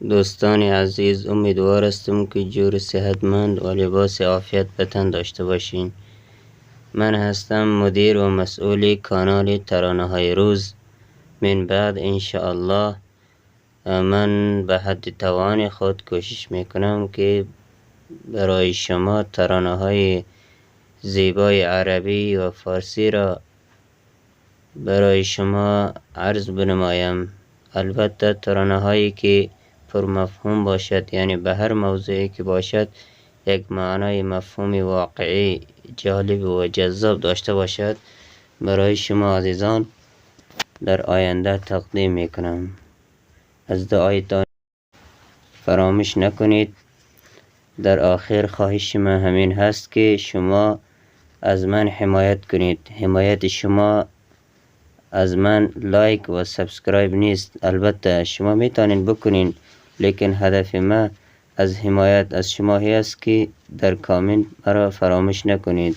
دوستان عزیز، امیدوار هستم که جور صحتمند و لباس عافیت به تن داشته باشین. من هستم مدیر و مسئول کانال ترانه های روز. من بعد انشاءالله من به حد توان خود کوشش میکنم که برای شما ترانه های زیبای عربی و فارسی را برای شما عرض بنمایم. البته ترانه هایی که پر مفهوم باشد، یعنی به هر موضوعی که باشد یک معنای مفهومی واقعی جالب و جذاب داشته باشد برای شما عزیزان در آینده تقدیم میکنم. از دعایتان فراموش نکنید. در آخر خواهش من همین هست که شما از من حمایت کنید. حمایت شما از من لایک و سابسکرایب نیست. البته شما میتونین بکنین، لیکن هدف ما از حمایت از شما است که در کامنت مرا فراموش نکنید.